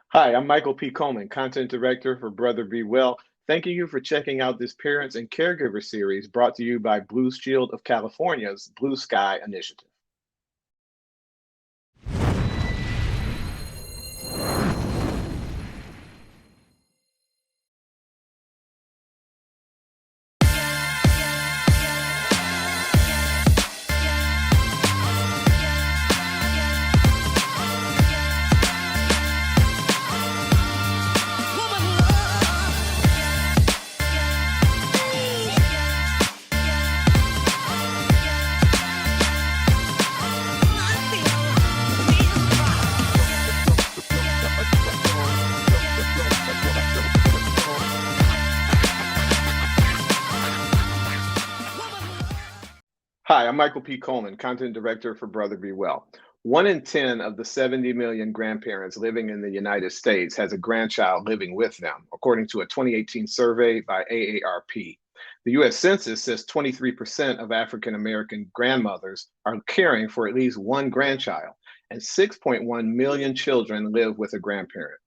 Hi, I'm Michael P. Coleman, Content Director for Brother Be Well. Thanking you for checking out this Parents and Caregiver series brought to you by Blue Shield of California's Blue Sky Initiative. Hi, I'm Michael P. Coleman, Content Director for Brother Be Well. 1 in 10 of the 70 million grandparents living in the United States has a grandchild living with them, according to a 2018 survey by AARP. The US Census says 23% of African American grandmothers are caring for at least one grandchild, and 6.1 million children live with a grandparent.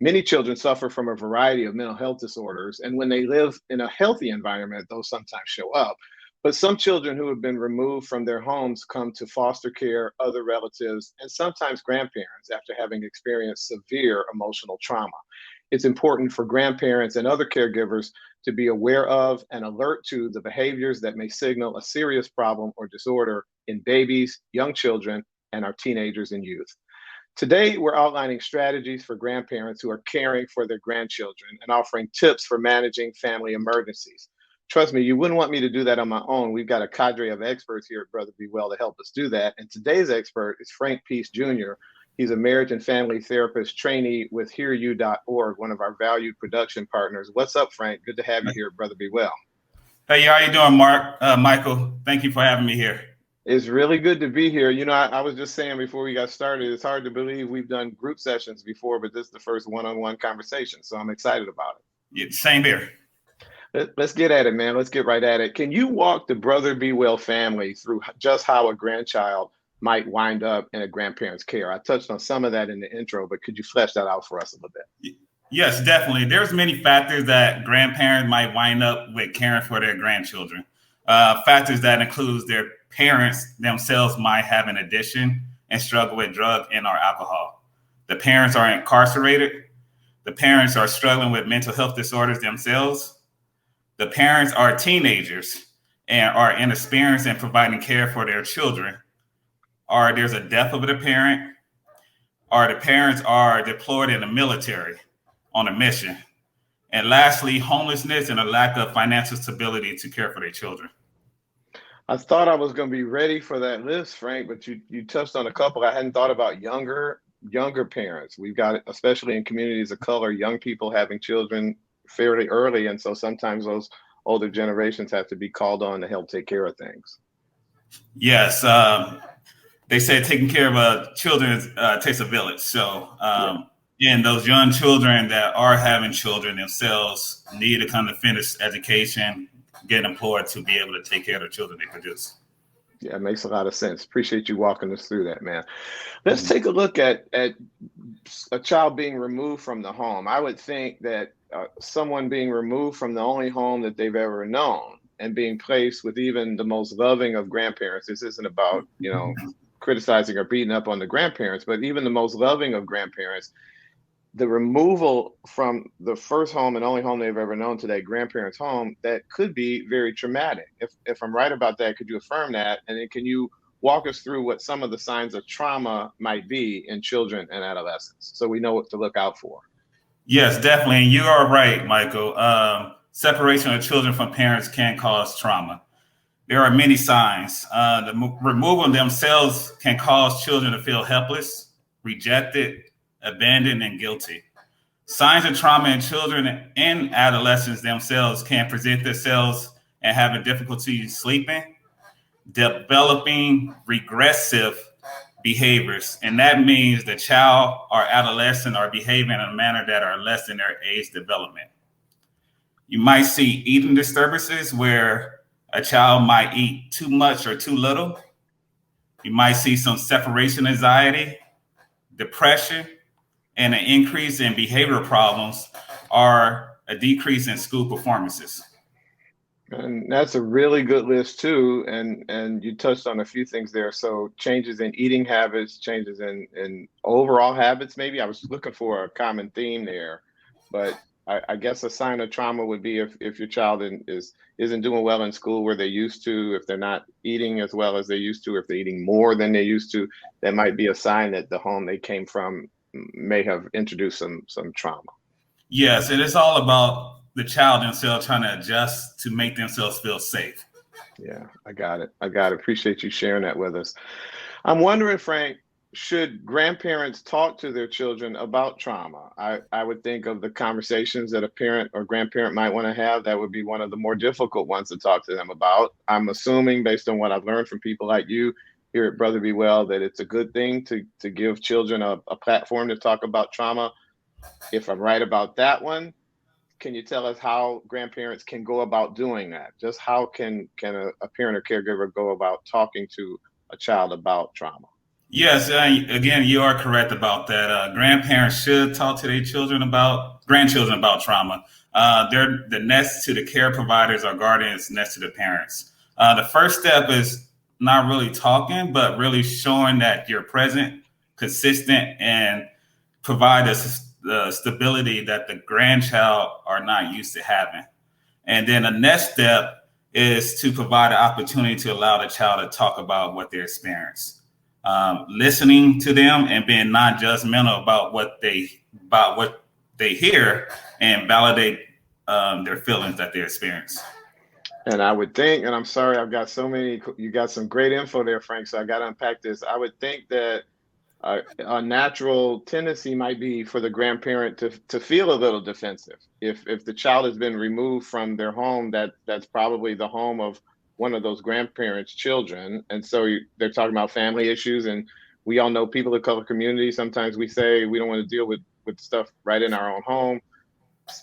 Many children suffer from a variety of mental health disorders, and when they live in a healthy environment, those sometimes show up. But some children who have been removed from their homes come to foster care, other relatives, and sometimes grandparents after having experienced severe emotional trauma. It's important for grandparents and other caregivers to be aware of and alert to the behaviors that may signal a serious problem or disorder in babies, young children, and our teenagers and youth. Today, we're outlining strategies for grandparents who are caring for their grandchildren and offering tips for managing family emergencies. Trust me, you wouldn't want me to do that on my own. We've got a cadre of experts here at Brother Be Well to help us do that. And today's expert is Frank Peace Jr. He's a marriage and family therapist trainee with HearYou.org, one of our valued production partners. What's up, Frank? Good to have you here at Brother Be Well. Hey, how you doing, Mark? Michael, thank you for having me here. It's really good to be here. I was just saying before we got started, it's hard to believe we've done group sessions before, but this is the first one-on-one conversation. So I'm excited about it. Yeah, same here. Let's get at it, man. Let's get right at it. Can you walk the Brother Be Well family through just how a grandchild might wind up in a grandparent's care? I touched on some of that in the intro, but could you flesh that out for us a little bit? Yes, definitely. There's many factors that grandparents might wind up with caring for their grandchildren. Factors that includes their parents themselves might have an addiction and struggle with drug and or alcohol. The parents are incarcerated. The parents are struggling with mental health disorders themselves. The parents are teenagers and are inexperienced in providing care for their children. Or there's a death of the parent, or the parents are deployed in the military on a mission. And lastly, homelessness and a lack of financial stability to care for their children. I thought I was going to be ready for that list, Frank, but you touched on a couple. I hadn't thought about younger parents. We've got, especially in communities of color, young people having children fairly early, and so sometimes those older generations have to be called on to help take care of things. Yes, they said taking care of children takes a village. So, and those young children that are having children themselves need to come to finish education, get employed to be able to take care of the children they produce. Yeah, it makes a lot of sense. Appreciate you walking us through that, man. Let's take a look at a child being removed from the home. I would think that someone being removed from the only home that they've ever known and being placed with even the most loving of grandparents. This isn't about, criticizing or beating up on the grandparents, but even the most loving of grandparents, the removal from the first home and only home they've ever known to that grandparent's home, that could be very traumatic. If I'm right about that, could you affirm that? And then can you walk us through what some of the signs of trauma might be in children and adolescents so we know what to look out for? Yes, definitely. And you are right, Michael. Separation of children from parents can cause trauma. There are many signs. The removal themselves can cause children to feel helpless, rejected, abandoned, and guilty. Signs of trauma in children and adolescents themselves can present themselves and having difficulty sleeping, developing regressive behaviors. And that means the child or adolescent are behaving in a manner that are less than their age development. You might see eating disturbances where a child might eat too much or too little. You might see some separation anxiety, depression, and an increase in behavioral problems or a decrease in school performances. And that's a really good list too. And you touched on a few things there. So changes in eating habits, changes in overall habits, maybe. I was looking for a common theme there, but I guess a sign of trauma would be if your child isn't doing well in school where they used to, if they're not eating as well as they used to, if they're eating more than they used to, that might be a sign that the home they came from may have introduced some trauma. Yes, it is all about the child themselves trying to adjust to make themselves feel safe. Yeah, I got it. I got it. Appreciate you sharing that with us. I'm wondering, Frank, should grandparents talk to their children about trauma? I would think of the conversations that a parent or grandparent might want to have. That would be one of the more difficult ones to talk to them about. I'm assuming, based on what I've learned from people like you here at Brother Be Well, that it's a good thing to give children a platform to talk about trauma. If I'm right about that one, can you tell us how grandparents can go about doing that? Just how can a parent or caregiver go about talking to a child about trauma? Yes, again, you are correct about that. Grandparents should talk to their grandchildren about trauma. They're the next to the care providers or guardians, next to the parents. The first step is not really talking, but really showing that you're present, consistent, and provide the stability that the grandchild are not used to having. And then the next step is to provide an opportunity to allow the child to talk about what they experience, listening to them and being non-judgmental about what they hear and validate their feelings that they experience. And I would think, and I'm sorry, I've got so many, you got some great info there, Frank. So I got to unpack this. I would think that a natural tendency might be for the grandparent to feel a little defensive. If the child has been removed from their home, that's probably the home of one of those grandparents' children, and so they're talking about family issues. And we all know people of color communities. Sometimes we say we don't want to deal with stuff right in our own home,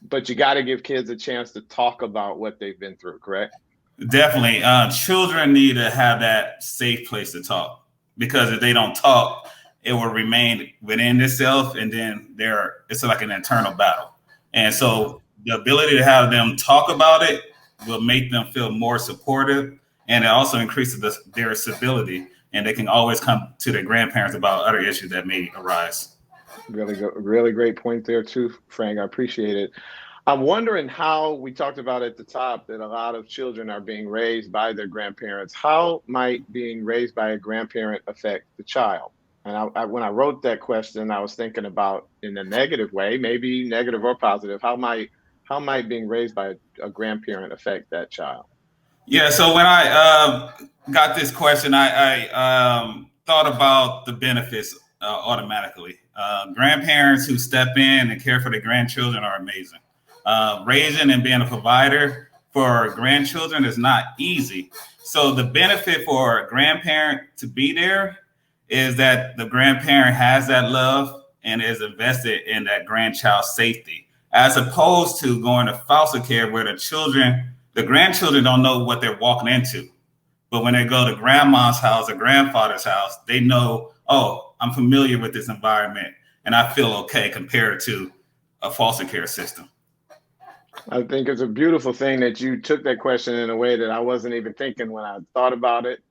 but you got to give kids a chance to talk about what they've been through. Correct? Definitely, children need to have that safe place to talk because if they don't talk, it will remain within itself, and then it's like an internal battle. And so, the ability to have them talk about it will make them feel more supportive, and it also increases their stability, and they can always come to their grandparents about other issues that may arise. Really good, really great point there too, Frank. I appreciate it. I'm wondering how we talked about at the top that a lot of children are being raised by their grandparents. How might being raised by a grandparent affect the child? And when I wrote that question, I was thinking about in a negative way, maybe negative or positive. How might being raised by a grandparent affect that child? Yeah, so when I got this question, I thought about the benefits automatically. Grandparents who step in and care for their grandchildren are amazing. Raising and being a provider for grandchildren is not easy. So the benefit for a grandparent to be there is that the grandparent has that love and is invested in that grandchild's safety, as opposed to going to foster care where the grandchildren don't know what they're walking into. But when they go to grandma's house or grandfather's house, they know, oh, I'm familiar with this environment and I feel okay compared to a foster care system. I think it's a beautiful thing that you took that question in a way that I wasn't even thinking when I thought about it.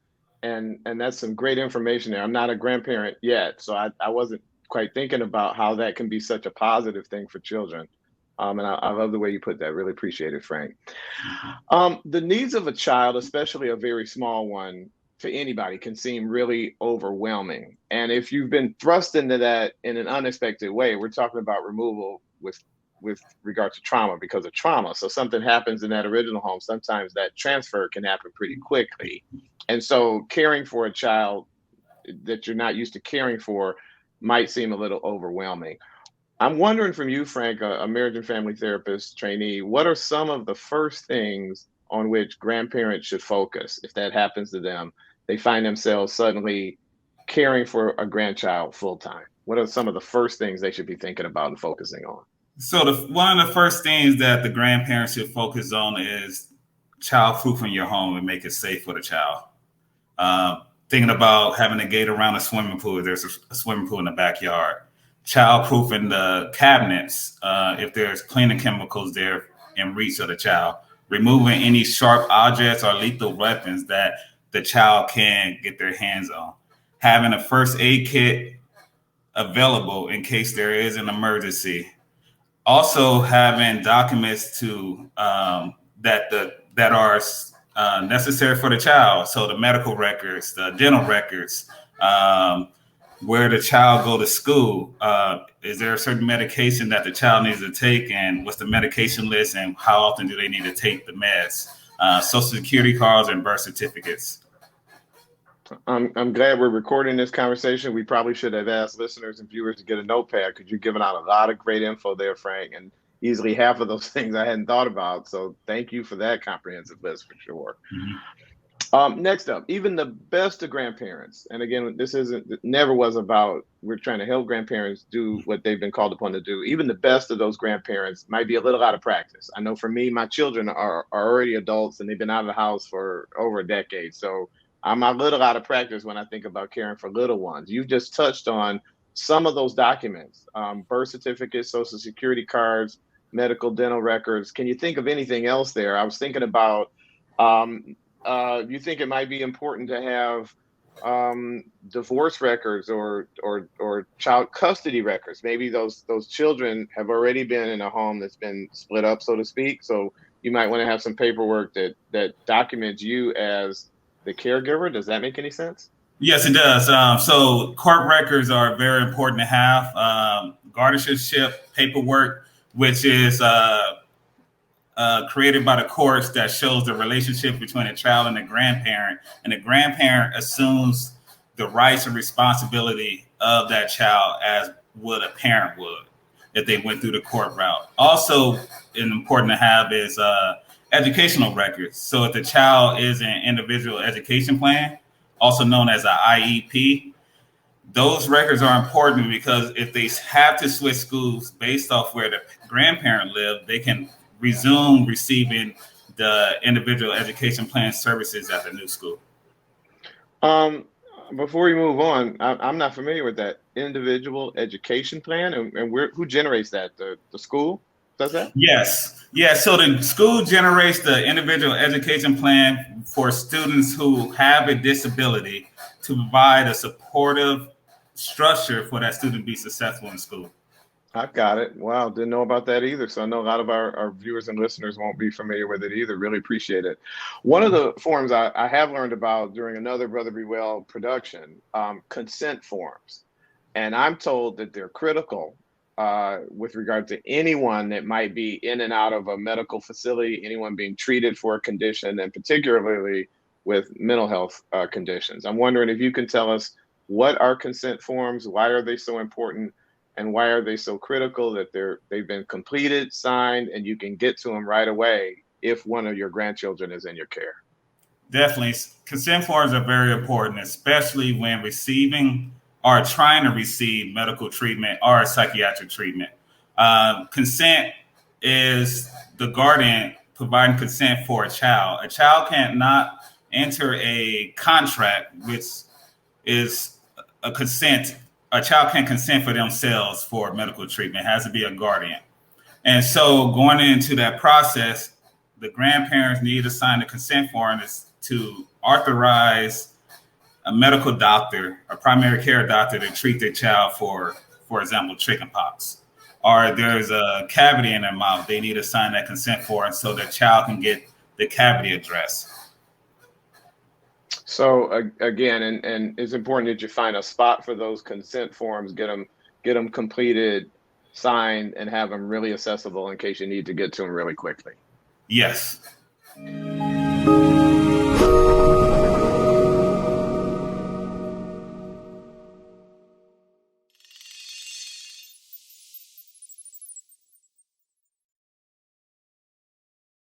And that's some great information there. I'm not a grandparent yet, so I wasn't quite thinking about how that can be such a positive thing for children. And I love the way you put that. Really appreciate it, Frank. The needs of a child, especially a very small one, to anybody can seem really overwhelming. And if you've been thrust into that in an unexpected way, we're talking about removal with regard to trauma because of trauma. So something happens in that original home. Sometimes that transfer can happen pretty quickly. And so caring for a child that you're not used to caring for might seem a little overwhelming. I'm wondering from you, Frank, a marriage and family therapist trainee, what are some of the first things on which grandparents should focus if that happens to them? They find themselves suddenly caring for a grandchild full time. What are some of the first things they should be thinking about and focusing on? So one of the first things that the grandparents should focus on is child-proofing your home and make it safe for the child. Thinking about having a gate around a swimming pool. There's a swimming pool in the backyard. childproofing the cabinets if there's cleaning chemicals there in reach of the child, removing any sharp objects or lethal weapons that the child can get their hands on, having a first aid kit available in case there is an emergency. Also, having documents to that are necessary for the child. So the medical records, the dental records, where the child go to school. Is there a certain medication that the child needs to take, and what's the medication list, and how often do they need to take the meds? Social security cards and birth certificates. I'm glad we're recording this conversation. We probably should have asked listeners and viewers to get a notepad because you're giving out a lot of great info there, Frank, and easily half of those things I hadn't thought about. So thank you for that comprehensive list for sure. Mhm. Next up, even the best of grandparents, and again, this isn't never was about we're trying to help grandparents do what they've been called upon to do. Even the best of those grandparents might be a little out of practice. I know for me, my children are already adults and they've been out of the house for over a decade. So I'm a little out of practice when I think about caring for little ones. You've just touched on some of those documents, birth certificates, social security cards, medical dental records. Can you think of anything else there? I was thinking about um, you think it might be important to have divorce records or child custody records. Maybe those children have already been in a home that's been split up, so to speak. So you might want to have some paperwork that documents you as the caregiver. Does that make any sense? Yes, it does. So court records are very important to have. Guardianship paperwork, which is created by the courts, that shows the relationship between a child and a grandparent, and the grandparent assumes the rights and responsibility of that child as would a parent would if they went through the court route. Also, important to have is educational records. So if the child is an individual education plan, also known as an IEP, those records are important because if they have to switch schools based off where the grandparent lived, they can resume receiving the individual education plan services at the new school. Um, Before we move on, I'm not familiar with that individual education plan, and who generates that? The school does that? Yes. Yeah. So the school generates the individual education plan for students who have a disability to provide a supportive structure for that student to be successful in school. I've got it. Wow, didn't know about that either. So I know a lot of our viewers and listeners won't be familiar with it either. Really appreciate it. One of the forms I have learned about during another Brother Be Well production, consent forms. And I'm told that they're critical with regard to anyone that might be in and out of a medical facility, anyone being treated for a condition, and particularly with mental health conditions. I'm wondering if you can tell us what are consent forms, why are they so important, and why are they so critical that they've been completed, signed, and you can get to them right away if one of your grandchildren is in your care? Definitely. Consent forms are very important, especially when receiving or trying to receive medical treatment or psychiatric treatment. Consent is the guardian providing consent for a child. A child can't not enter a contract, which is a consent. A child can't consent for themselves for medical treatment. It has to be a guardian. And so going into that process, the grandparents need to sign the consent form to authorize a medical doctor, a primary care doctor, to treat their child for example, chickenpox. Or there's a cavity in their mouth, they need to sign that consent form so the child can get the cavity addressed. So again, and it's important that you find a spot for those consent forms, get them completed, signed, and have them really accessible in case you need to get to them really quickly. Yes.